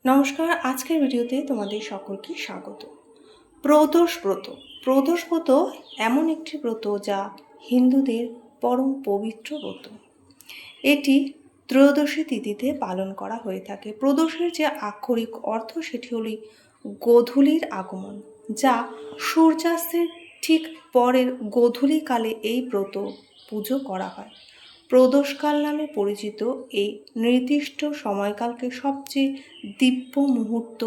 নমস্কার, আজকের ভিডিওতে তোমাদের সকলকে স্বাগত। প্রদোষ ব্রত। প্রদোষ ব্রত এমন একটি ব্রত যা হিন্দুদের পরম পবিত্র ব্রত। এটি ত্রয়োদশী তিথিতে পালন করা হয়ে থাকে। প্রদোষের যে আক্ষরিক অর্থ সেটি হল গোধূলির আগমন, যা সূর্যাস্তের ঠিক পরের গোধূলিকালে এই ব্রত পুজো করা হয়। প্রদোষকাল নামে পরিচিত এই নির্দিষ্ট সময়কালকে সবচেয়ে দিব্য মুহূর্ত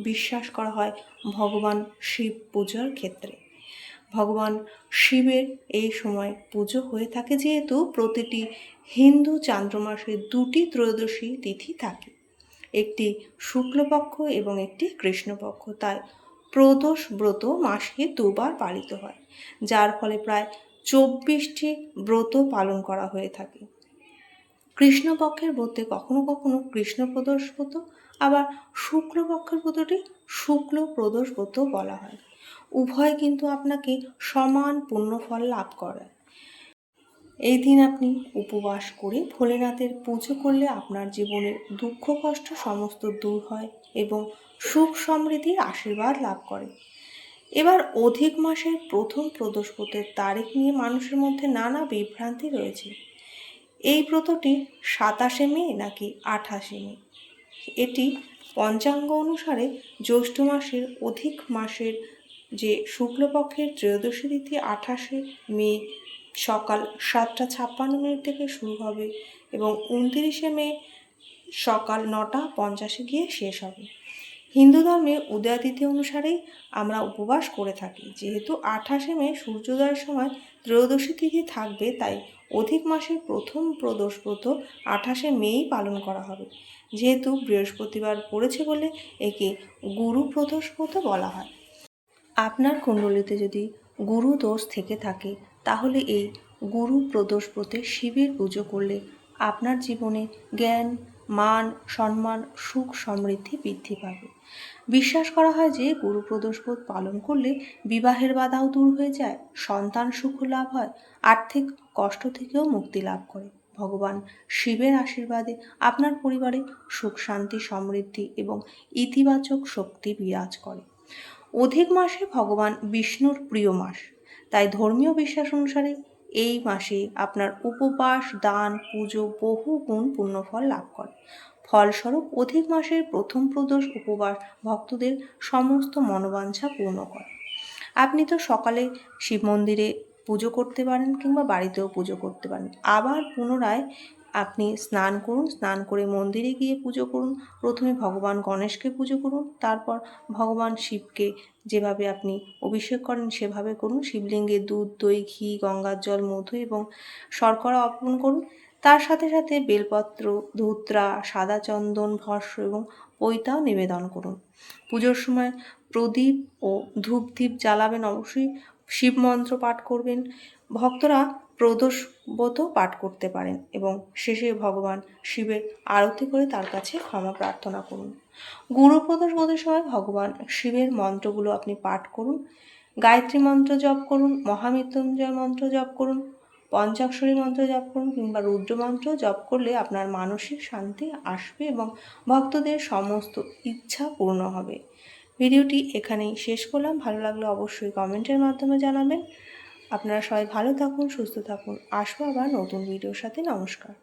বিশ্বাস করা হয় ভগবান শিব পূজার ক্ষেত্রে। ভগবান শিবের এই সময় পুজো হয়ে থাকে, যেহেতু প্রতিটি হিন্দু চান্দ্রমাসে দুটি ত্রয়োদশী তিথি থাকে, একটি শুক্লপক্ষ এবং একটি কৃষ্ণপক্ষ। তাই প্রদোষ ব্রত মাসে দুবার পালিত হয়, যার ফলে প্রায় 24টি ব্রত পালন করা হয়ে থাকে। কৃষ্ণপক্ষের ব্রতে কখনো কখনো কৃষ্ণ প্রদোষ ব্রত, আবার শুক্লপক্ষের ব্রতটি শুক্ল প্রদোষ ব্রত বলা হয়। উভয় কিন্তু আপনাকে সমান পুণ্যফল লাভ করায়। এই দিন আপনি উপবাস করে ভোলেনাথের পুজো করলে আপনার জীবনের দুঃখ কষ্ট সমস্ত দূর হয় এবং সুখ সমৃদ্ধির আশীর্বাদ লাভ করে। এবার অধিক মাসের প্রথম প্রদোষ ব্রতের তারিখ নিয়ে মানুষের মধ্যে নানা বিভ্রান্তি রয়েছে। এই ব্রতটি 27শে মে নাকি 28শে মে? এটি পঞ্চাঙ্গ অনুসারে জ্যৈষ্ঠ মাসের অধিক মাসের যে শুক্লপক্ষের ত্রয়োদশী তিথি 28শে মে সকাল 7টা 56 থেকে শুরু হবে এবং 29শে মে সকাল 9টা 50 গিয়ে শেষ হবে। হিন্দু ধর্মে উদয় তিথি অনুসারেই আমরা উপবাস করে থাকি। যেহেতু 28শে মে সূর্যোদয়ের সময় ত্রয়োদশী তিথি থাকবে, তাই অধিক মাসের প্রথম প্রদোষ ব্রত 28শে মেই পালন করা হবে। যেহেতু বৃহস্পতিবার পড়েছে বলে একে গুরু প্রদোষ ব্রত বলা হয়। আপনার কুণ্ডলিতে যদি গুরু দোষ থেকে থাকে, তাহলে এই গুরু প্রদোষ ব্রতে শিবের পুজো করলে আপনার জীবনে জ্ঞান, মান, সম্মান, সুখ সমৃদ্ধি বৃদ্ধি পাবে। বিশ্বাস করা হয় যে গুরু প্রদোষ ব্রত পালন করলে বিবাহের বাধাও দূর হয়ে যায়, সন্তান সুখ লাভ হয়, আর্থিক কষ্ট থেকেও মুক্তি লাভ করে। ভগবান শিবের আশীর্বাদে আপনার পরিবারে সুখ শান্তি সমৃদ্ধি এবং ইতিবাচক শক্তি বিরাজ করে। অধিক মাসে ভগবান বিষ্ণুর প্রিয় মাস, তাই ধর্মীয় বিশ্বাস অনুসারে এই মাসে আপনার উপবাস, দান, পুজো বহু গুণ পুণ্যফল লাভ করে। ফলস্বরূপ অধিক মাসের প্রথম প্রদোষ উপবাস ভক্তদের সমস্ত মনোবাঞ্ছা পূর্ণ করে। আপনি তো সকালে শিব মন্দিরে পুজো করতে পারেন কিংবা বাড়িতেও পুজো করতে পারেন। আবার পুনরায় আপনি স্নান করুন, স্নান করে মন্দিরে গিয়ে পুজো করুন। প্রথমে ভগবান গণেশকে পুজো করুন, তারপর ভগবান শিবকে যেভাবে আপনি অভিষেক করেন সেভাবে করুন। শিবলিঙ্গে দুধ, দই, ঘি, গঙ্গার জল, মধু এবং শর্করা অর্পণ করুন। তার সাথে সাথে বেলপত্র, ধূত্রা, সাদা চন্দন, ভস্ম এবং পৈতাও নিবেদন করুন। পুজোর সময় প্রদীপ ও ধূপদীপ জ্বালাবেন, অবশ্যই শিব মন্ত্র পাঠ করবেন। ভক্তরা প্রদোষ ব্রত পাঠ করতে পারেন এবং শেষে ভগবান শিবের আরতি করে তার কাছে ক্ষমা প্রার্থনা করুন। গুরু প্রদোষ ব্রতের সময় ভগবান শিবের মন্ত্রগুলো আপনি পাঠ করুন। গায়ত্রী মন্ত্র জপ করুন, মহামৃত্যুঞ্জয় মন্ত্র জপ করুন, পঞ্চাক্ষরী মন্ত্র জপ করুন কিংবা রুদ্র মন্ত্র জপ করলে আপনার মানসিক শান্তি আসবে এবং ভক্তদের সমস্ত ইচ্ছা পূর্ণ হবে। ভিডিওটি এখানেই শেষ করলাম। ভালো লাগলে অবশ্যই কমেন্টের মাধ্যমে জানাবেন। আপনারা সবাই ভালো থাকুন, সুস্থ থাকুন। আসবো আবার নতুন ভিডিওর সাথে। নমস্কার।